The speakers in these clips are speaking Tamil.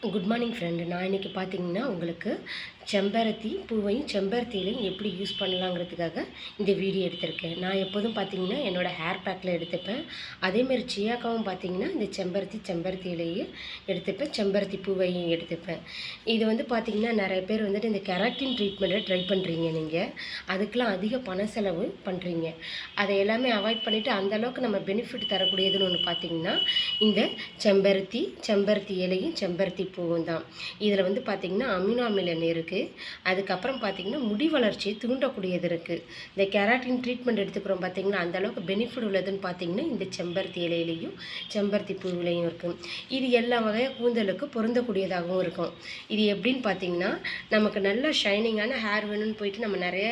Good morning friend. நான் இன்றைக்கி பார்த்தீங்கன்னா உங்களுக்கு செம்பருத்தி பூவையும் செம்பருத்தி இலையும் எப்படி யூஸ் பண்ணலாங்கிறதுக்காக இந்த வீடியோ எடுத்திருக்கேன். நான் எப்போதும் பார்த்தீங்கன்னா என்னோடய ஹேர் பேக்கில் எடுத்துப்பேன். அதேமாரி சியாக்காவும் பார்த்தீங்கன்னா இந்த செம்பருத்தி இலையும் எடுத்துப்பேன், செம்பருத்தி பூவையும் எடுத்துப்பேன். இது வந்து பார்த்திங்கன்னா நிறைய பேர் வந்துட்டு இந்த கெராட்டின் ட்ரீட்மெண்ட்டை ட்ரை பண்ணுறீங்க. நீங்கள் அதுக்கெலாம் அதிக பண செலவு பண்ணுறீங்க. அதை எல்லாமே அவாய்ட் பண்ணிவிட்டு அந்தளவுக்கு நம்ம பெனிஃபிட் தரக்கூடியதுன்னு ஒன்று பார்த்திங்கன்னா இந்த செம்பருத்தி இலையும் செம்பருத்தி பூவும் தான். இதில் வந்து பார்த்திங்கன்னா அமினோ அமிலம் இருக்குது. அதுக்கப்புறம் பார்த்திங்கன்னா முடி வளர்ச்சியை தூண்டக்கூடியது இருக்குது. இந்த கெராட்டின் ட்ரீட்மெண்ட் எடுத்துக்கிறோம் பார்த்திங்கன்னா அந்தளவுக்கு பெனிஃபிட் உள்ளதுன்னு பார்த்திங்கன்னா இந்த செம்பருத்தி இலையிலையும் செம்பருத்தி பூவிலையும் இருக்குது. இது எல்லா வகையாக கூந்தலுக்கு பொருந்தக்கூடியதாகவும் இருக்கும். இது எப்படின்னு பார்த்திங்கன்னா நமக்கு நல்ல ஷைனிங்கான ஹேர் வேணும்னு போயிட்டு நம்ம நிறைய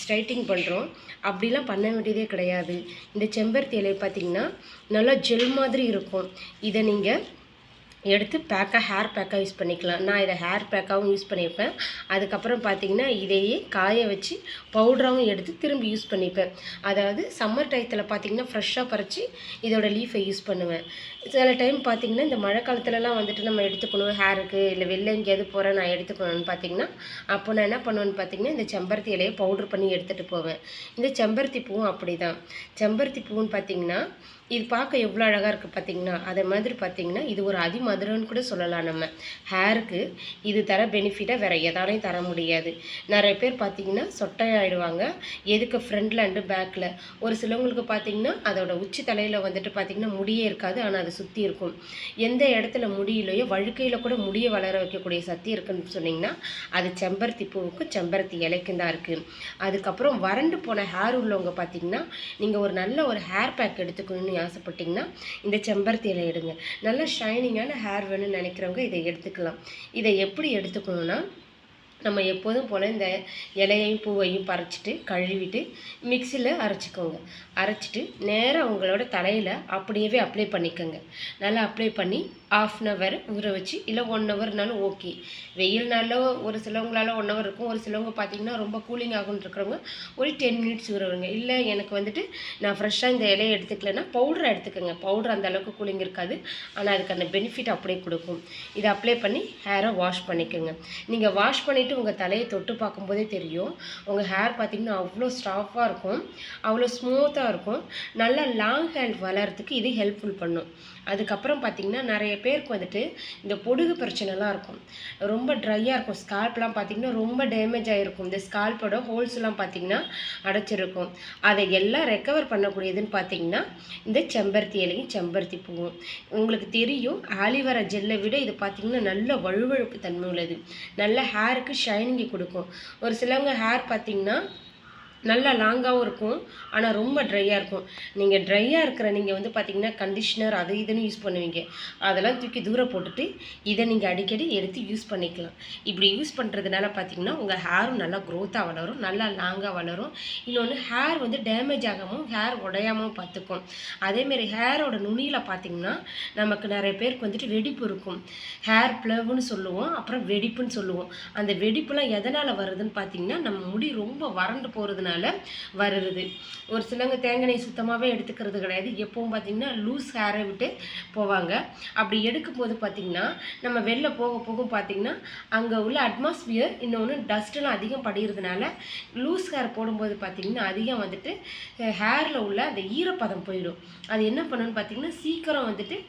ஸ்ட்ரைட்டிங் பண்ணுறோம். அப்படிலாம் பண்ண வேண்டியதே கிடையாது. இந்த செம்பருத்தி இலை பார்த்திங்கன்னா நல்லா ஜெல் மாதிரி இருக்கும். இதை நீங்கள் எடுத்து ஹேர் பேக்காக யூஸ் பண்ணிக்கலாம். நான் இதை ஹேர் பேக்காகவும் யூஸ் பண்ணியிருப்பேன். அதுக்கப்புறம் பார்த்திங்கன்னா இதையே காய வச்சு பவுடராகவும் எடுத்து திரும்பி யூஸ் பண்ணிப்பேன். அதாவது சம்மர் டயத்தில் பார்த்திங்கன்னா ஃப்ரெஷ்ஷாக பறித்து இதோட லீஃபை யூஸ் பண்ணுவேன். சில டைம் பார்த்திங்கன்னா இந்த மழை காலத்துலலாம் வந்துட்டு நம்ம எடுத்துக்கணும் ஹேருக்கு, இல்லை வெளில எங்கேயாவது போகிறேன் நான் எடுத்துக்கணும்னு பார்த்திங்கன்னா அப்போ நான் என்ன பண்ணுவேன்னு பார்த்திங்கன்னா இந்த செம்பருத்தி இலையை பவுட்ரு பண்ணி எடுத்துகிட்டு போவேன். இந்த செம்பருத்தி பூவும் அப்படி தான். செம்பருத்தி பூன்னு பார்த்திங்கன்னா இது பார்க்க எவ்வளோ அழகாக இருக்குது பார்த்திங்கன்னா. அதே மாதிரி பார்த்திங்கன்னா இது ஒரு அதிமதுரம்னு கூட சொல்லலாம். நம்ம ஹேருக்கு இது தர பெனிஃபிட்டாக வேறு எதாலையும் தர முடியாது. நிறைய பேர் பார்த்திங்கன்னா சொட்டையாயிடுவாங்க. எதுக்கு ஃப்ரண்டில் அண்டு பேக்கில். ஒரு சிலவங்களுக்கு பார்த்திங்கன்னா அதோட உச்சி தலையில் வந்துட்டு பார்த்திங்கன்னா முடியே இருக்காது, ஆனால் அது சுற்றி இருக்கும். எந்த இடத்துல முடியலையோ வழுக்கையில் கூட முடியை வளர வைக்கக்கூடிய சக்தி இருக்குன்னு சொன்னிங்கன்னா அது செம்பருத்தி பூவுக்கும் செம்பருத்தி இலைக்கும் தான் இருக்குது. அதுக்கப்புறம் வறண்டு போன ஹேர் உள்ளவங்க பார்த்திங்கன்னா நீங்கள் ஒரு நல்ல ஒரு ஹேர் பேக் எடுத்துக்கணும்னு ஆசைப்பட்டீங்கன்னா இந்த செம்பருத்தி இலை எடுங்க. நல்ல ஷைனிங்கான ஹேர் வேணும்னு நினைக்கிறவங்க இதை எடுத்துக்கலாம். இதை எப்படி எடுத்துக்கணும்னா நம்ம எப்போதும் போல் இந்த இலையையும் பூவையும் பறிச்சிட்டு கழுவிட்டு மிக்சியில் அரைச்சிக்கோங்க. அரைச்சிட்டு நேராக உங்களோட தலையில் அப்படியே அப்ளை பண்ணிக்கோங்க. நல்லா அப்ளை பண்ணி 1/2 ஹவர் ஊற வச்சு, இல்லை 1 ஹவர்னாலும் ஓகே. வெயில் நாளில் ஒரு சிலவங்களால் 1 ஹவர் இருக்கும். ஒரு சிலவங்க பார்த்திங்கன்னா ரொம்ப கூலிங் ஆகும்னு இருக்கிறவங்க ஒரு 10 மினிட்ஸ் ஊற வைங்க. இல்லை எனக்கு வந்துட்டு நான் ஃப்ரெஷ்ஷாக இந்த இலையை எடுத்துக்கலைன்னா பவுடரை எடுத்துக்கோங்க. பவுடர் அந்த அளவுக்கு கூலிங் இருக்காது, ஆனால் அதுக்கான பெனிஃபிட் அப்படியே கொடுக்கும். இதை அப்ளை பண்ணி ஹேரை வாஷ் பண்ணிக்கோங்க. நீங்கள் வாஷ் பண்ணிவிட்டு உங்கள் தலையை தொட்டு பார்க்கும்போதே தெரியும் உங்கள் ஹேர் பார்த்திங்கன்னா அவ்வளோ ஸ்டாஃபாக இருக்கும், அவ்வளோ ஸ்மூத்தாக இருக்கும். நல்லா லாங் ஹேர் வளர்கிறதுக்கு இது ஹெல்ப்ஃபுல் பண்ணும். அதுக்கப்புறம் பார்த்திங்கன்னா நிறைய பேருக்கு வந்துட்டு இந்த பொடுகு பிரச்சனைலாம் இருக்கும். ரொம்ப ட்ரையாக இருக்கும். ஸ்கால்ப்லாம் பார்த்திங்கன்னா ரொம்ப டேமேஜ் ஆகிருக்கும். இந்த ஸ்கால்போட ஹோல்ஸ்லாம் பார்த்திங்கன்னா அடைச்சிருக்கும். அதை எல்லாம் ரெக்கவர் பண்ணக்கூடியதுன்னு பார்த்திங்கன்னா இந்த செம்பருத்தி இலையும் செம்பருத்தி பூவும். உங்களுக்கு தெரியும் ஆலிவேரா ஜெல்லை விட இது பார்த்திங்கன்னா நல்ல வழுவழுப்பு தன்மை உள்ளது. நல்ல ஹேருக்கு ஷைனிங்கை கொடுக்கும். ஒரு சிலவங்க ஹேர் பார்த்திங்கன்னா நல்லா லாங்காகவும் இருக்கும், ஆனால் ரொம்ப ட்ரையாக இருக்கும். நீங்கள் ட்ரையாக இருக்கிற நீங்கள் வந்து பார்த்திங்கன்னா கண்டிஷ்னர் அது இதுன்னு யூஸ் பண்ணுவீங்க. அதெல்லாம் தூக்கி தூரம் போட்டுட்டு இதை நீங்கள் அடிக்கடி எடுத்து யூஸ் பண்ணிக்கலாம். இப்படி யூஸ் பண்ணுறதுனால பார்த்திங்கன்னா உங்கள் ஹேரும் நல்லா க்ரோத்தாக வளரும், நல்லா லாங்காக வளரும். இன்னொன்று ஹேர் வந்து டேமேஜ் ஆகாமல் ஹேர் உடையாமல் பார்த்துக்கும். அதேமாரி ஹேரோட நுனியில் பார்த்திங்கன்னா நமக்கு நிறைய பேருக்கு வந்துட்டு வெடிப்பு இருக்கும். ஹேர் ப்ளவுன்னு சொல்லுவோம், அப்புறம் வெடிப்புன்னு சொல்லுவோம். அந்த வெடிப்புலாம் எதனால் வருதுன்னு பார்த்திங்கன்னா நம்ம முடி ரொம்ப வறண்டு போகிறதுனால வருது. ஒரு சிலவங்க தேங்காய் சுத்தமாகவே எடுத்துக்கிறது கிடையாது. எப்பவும் பார்த்திங்கன்னா லூஸ் ஹேரை விட்டு போவாங்க. அப்படி எடுக்கும்போது பார்த்திங்கன்னா நம்ம வெளில போக பார்த்திங்கன்னா அங்கே உள்ள அட்மாஸ்பியர் இன்னொன்று டஸ்ட்டெல்லாம் அதிகம் படிகிறதுனால லூஸ் ஹேர் போடும்போது பார்த்திங்கன்னா அதிகம் வந்துட்டு ஹேரில் உள்ள அந்த ஈரப்பதம் போயிடும். அது என்ன பண்ணணும்னு பார்த்திங்கன்னா சீக்கிரம் வந்துட்டு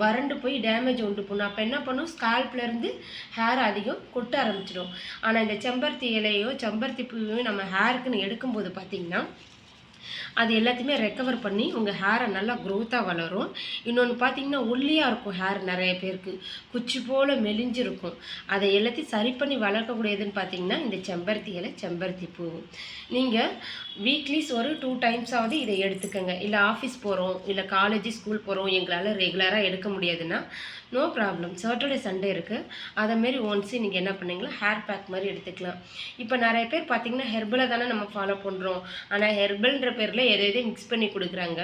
வறண்டு போய் டேமேஜ் உண்டு பண்ணும். அப்போ என்ன பண்ணும், ஸ்கால்ப்லேருந்து ஹேர் அதிகம் கொட்ட ஆரம்பிச்சிடும். ஆனால் இந்த செம்பருத்தி இலையோ செம்பருத்தி பூவையோ நம்ம ஹேருக்குன்னு எடுக்கும்போது பார்த்திங்கன்னா அது எல்லாத்தையுமே ரெக்கவர் பண்ணி உங்கள் ஹேரை நல்லா க்ரோத்தாக வளரும். இன்னொன்று பார்த்திங்கன்னா ஒல்லியாக இருக்கும் ஹேர் நிறைய பேருக்கு, குச்சி போல் மெலிஞ்சிருக்கும். அதை எல்லாத்தையும் சரி பண்ணி வளர்க்கக்கூடியதுன்னு பார்த்திங்கன்னா இந்த செம்பருத்தி இலை செம்பருத்தி பூ. நீங்கள் வீக்லிஸ் ஒரு 2 டைம்ஸாவது இதை எடுத்துக்கோங்க. இல்லை ஆஃபீஸ் போகிறோம், இல்லை காலேஜ் ஸ்கூல் போகிறோம், எங்களால் ரெகுலராக எடுக்க முடியாதுன்னா நோ ப்ராப்ளம், சாட்டர்டே சண்டே இருக்குது. அதேமாரி ஒன்ஸு நீங்கள் என்ன பண்ணிங்களா ஹேர் பேக் மாதிரி எடுத்துக்கலாம். இப்போ நிறைய பேர் பார்த்திங்கன்னா ஹெர்பலை தானே நம்ம ஃபாலோ பண்ணுறோம், ஆனால் ஹெர்பல்ன்ற பேரில் எதை மிக்ஸ் பண்ணி கொடுக்குறாங்க.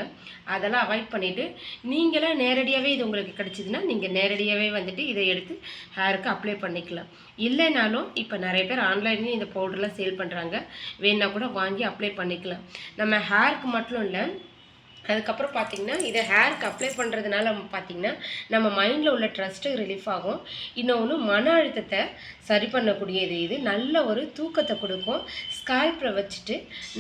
அதெல்லாம் அவாய்ட் பண்ணிவிட்டு நீங்களே நேரடியாகவே இது உங்களுக்கு கிடச்சிதுன்னா நீங்கள் நேரடியாகவே வந்துட்டு இதை எடுத்து ஹேருக்கு அப்ளை பண்ணிக்கலாம். இல்லைனாலும் இப்போ நிறைய பேர் ஆன்லைன்லேயும் இந்த பவுடர்லாம் சேல் பண்ணுறாங்க, வேணா கூட வாங்கி அப்ளை பண்ணிக்கலாம். நம்ம ஹேருக்கு மட்டும் இல்லை, அதுக்கப்புறம் பார்த்திங்கன்னா இதை ஹேருக்கு அப்ளை பண்ணுறதுனால பார்த்திங்கன்னா நம்ம மைண்டில் உள்ள ட்ரெஸ்ட்டு ரிலீஃப் ஆகும். இன்னொன்று மன அழுத்தத்தை சரி பண்ணக்கூடியது. இது நல்ல ஒரு தூக்கத்தை கொடுக்கும். ஸ்கால்ப்பில் வச்சுட்டு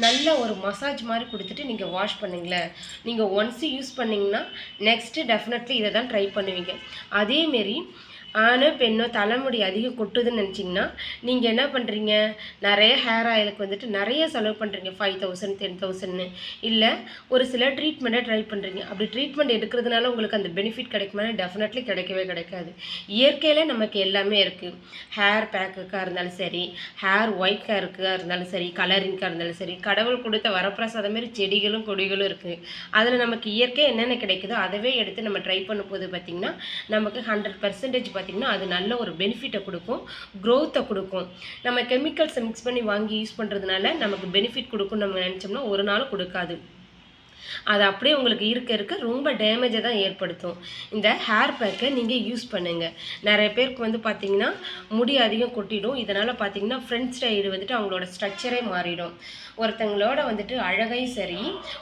நல்ல ஒரு மசாஜ் மாதிரி கொடுத்துட்டு நீங்கள் வாஷ் பண்ணுங்களேன். நீங்கள் ஒன்ஸு யூஸ் பண்ணிங்கன்னா நெக்ஸ்ட்டு டெஃபினெட்லி இதை தான் ட்ரை பண்ணுவீங்க. அதேமாரி ஆணோ பெண்ணோ தலைமுடி அதிகம் கொட்டுதுன்னு நினச்சிங்கன்னா நீங்கள் என்ன பண்ணுறீங்க, நிறைய ஹேர் ஆயிலுக்கு வந்துட்டு நிறைய செலவு பண்ணுறீங்க. 5000 10,000ன்னு இல்லை ஒரு சில ட்ரீட்மெண்ட்டை ட்ரை பண்ணுறீங்க. அப்படி ட்ரீட்மெண்ட் எடுக்கிறதுனால உங்களுக்கு அந்த பெனிஃபிட் கிடைக்குமா? டெஃபினெட்லி கிடைக்கவே கிடைக்காது. இயற்கையில் நமக்கு எல்லாமே இருக்குது. ஹேர் பேக்குக்காக இருந்தாலும் சரி, ஹேர் ஒயிட் ஹேருக்காக இருந்தாலும் சரி, கலரிங்காக இருந்தாலும் சரி, கடவுள் கொடுத்த வரப்பிரசாதம் மாரி செடிகளும் கொடிகளும் இருக்குது. அதில் நமக்கு இயற்கை என்னென்ன கிடைக்குதோ அதவே எடுத்து நம்ம ட்ரை பண்ணும்போது பார்த்திங்கன்னா நமக்கு 100% பார்த்திங்கன்னா அது நல்ல ஒரு பெனிஃபிட்டை கொடுக்கும், க்ரோத்தை கொடுக்கும். நம்ம கெமிக்கல்ஸை மிக்ஸ் பண்ணி வாங்கி யூஸ் பண்ணுறதுனால நமக்கு பெனிஃபிட் கொடுக்கும்னு நம்ம நினச்சோம்னா ஒரு நாள் கொடுக்காது. அது அப்படியே உங்களுக்கு இருக்க ரொம்ப டேமேஜை தான் ஏற்படுத்தும். இந்த ஹேர் பேக்கை நீங்கள் யூஸ் பண்ணுங்கள். நிறைய பேருக்கு வந்து பார்த்திங்கன்னா முடி அதிகம் கொட்டிடும். இதனால் பார்த்திங்கன்னா ஃப்ரண்ட் சைடு வந்துட்டு அவங்களோட ஸ்ட்ரக்சரே மாறிடும். ஒருத்தங்களோட வந்துட்டு அழகையும் சரி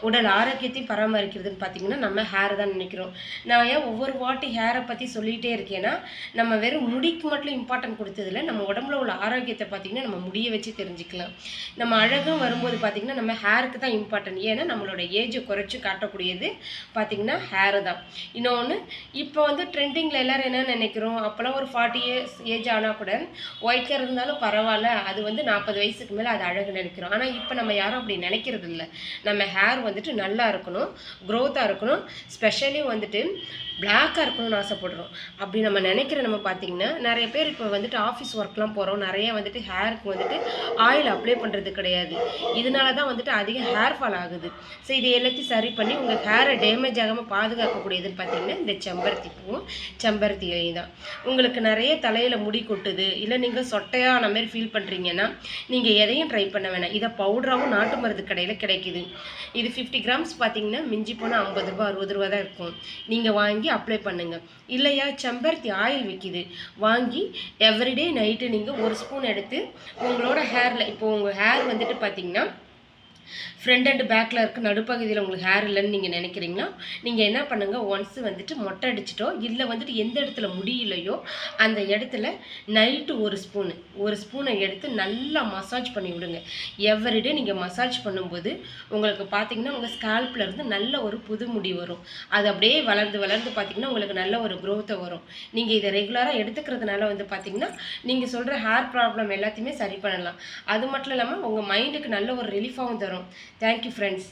உடல் ஆரோக்கியத்தையும் பராமரிக்கிறதுன்னு பார்த்திங்கன்னா நம்ம ஹேர் தான் நினைக்கிறோம். நான் ஏன் ஒவ்வொரு வாட்டி ஹேரை பற்றி சொல்லிகிட்டே இருக்கேன்னா நம்ம வெறும் முடிக்கு மட்டும் இம்பார்ட்டன்ட் கொடுத்ததில்ல, நம்ம உடம்புல உள்ள ஆரோக்கியத்தை பார்த்திங்கன்னா நம்ம முடியை வச்சு தெரிஞ்சுக்கலாம். நம்ம அழகும் வரும்போது பார்த்திங்கன்னா நம்ம ஹேருக்கு தான் இம்பார்ட்டன்ட். ஏன்னா நம்மளோட ஏஜை குறைச்சி காட்டக்கூடியது பார்த்திங்கன்னா ஹேரு தான். இன்னொன்று இப்போ வந்து ட்ரெண்டிங்கில் எல்லோரும் என்ன நினைக்கிறோம், அப்போல்லாம் ஒரு 40 இயர்ஸ் ஏஜ் ஆனால் கூட ஒயிட் ஹேர் இருந்தாலும் பரவாயில்ல, அது வந்து 40 வயசுக்கு மேலே அது அழகு நினைக்கிறோம். ஆனால் இப்போ நம்ம யாரும் அப்படி நினைக்கிறது இல்லை. நம்ம ஹேர் வந்துட்டு நல்லா இருக்கணும், க்ரோத்தாக இருக்கணும், ஸ்பெஷலி வந்துட்டு பிளாக்காக இருக்கணும்னு ஆசைப்படுறோம். அப்படி நம்ம நினைக்கிற நம்ம பார்த்திங்கன்னா நிறைய பேர் இப்போ வந்துட்டு ஆஃபீஸ் ஒர்க்லாம் போகிறோம், நிறைய வந்துட்டு ஹேருக்கு வந்துட்டு ஆயில் அப்ளை பண்ணுறது கிடையாது. இதனால தான் வந்துட்டு அதிக ஹேர் ஃபால் ஆகுது. ஸோ இது எல்லாத்தையும் சரி பண்ணி உங்கள் ஹேரை டேமேஜ் ஆகாமல் பாதுகாக்கக்கூடியதுன்னு பார்த்திங்கன்னா இந்த செம்பருத்தி பூவும் செம்பருத்தி இலையும் தான். உங்களுக்கு நிறைய தலையில் முடி கொட்டுது, இல்லை நீங்கள் சொட்டையாக அந்த மாதிரி ஃபீல் பண்ணுறீங்கன்னா நீங்கள் எதையும் ட்ரை பண்ண வேணாம். இதை பவுடராகவும் நாட்டு மருந்து கடையில் கிடைக்குது. இது 50 கிராம்ஸ் பார்த்திங்கன்னா மிஞ்சி போனால் 50 ரூபா 60 ரூபா தான் இருக்கும். நீங்கள் வாங்கி அப்ளை பண்ணுங்க. இல்லையா செம்பருத்தி ஆயில் விற்கிது, வாங்கி எவ்ரிடே நைட்டு நீங்கள் 1 ஸ்பூன் எடுத்து உங்களோட ஹேரில், இப்போ உங்கள் ஹேர் வந்துட்டு பார்த்தீங்கன்னா ஃப்ரண்ட் அண்ட் பேக்கில் இருக்க நடுப்பகுதியில் உங்களுக்கு ஹேர் இல்லைன்னு நீங்கள் நினைக்கிறீங்கன்னா நீங்கள் என்ன பண்ணுங்கள், ஒன்ஸு வந்துட்டு மொட்டை அடிச்சிட்டோ இல்லை வந்துட்டு எந்த இடத்துல முடியலையோ அந்த இடத்துல நைட்டு 1 ஸ்பூனை எடுத்து நல்லா மசாஜ் பண்ணி விடுங்க. எவ்ரிடே நீங்கள் மசாஜ் பண்ணும்போது உங்களுக்கு பார்த்தீங்கன்னா உங்கள் ஸ்கால்ப்பில் இருந்து நல்ல ஒரு புது முடி வரும். அது அப்படியே வளர்ந்து பார்த்தீங்கன்னா உங்களுக்கு நல்ல ஒரு க்ரோத்தை வரும். நீங்கள் இதை ரெகுலராக எடுத்துக்கிறதுனால வந்து பார்த்தீங்கன்னா நீங்கள் சொல்கிற ஹேர் ப்ராப்ளம் எல்லாத்தையுமே சரி பண்ணலாம். அது மட்டும் இல்லாமல் உங்கள் மைண்டுக்கு நல்ல ஒரு ரிலீஃபாகவும் தரும். Thank you, friends.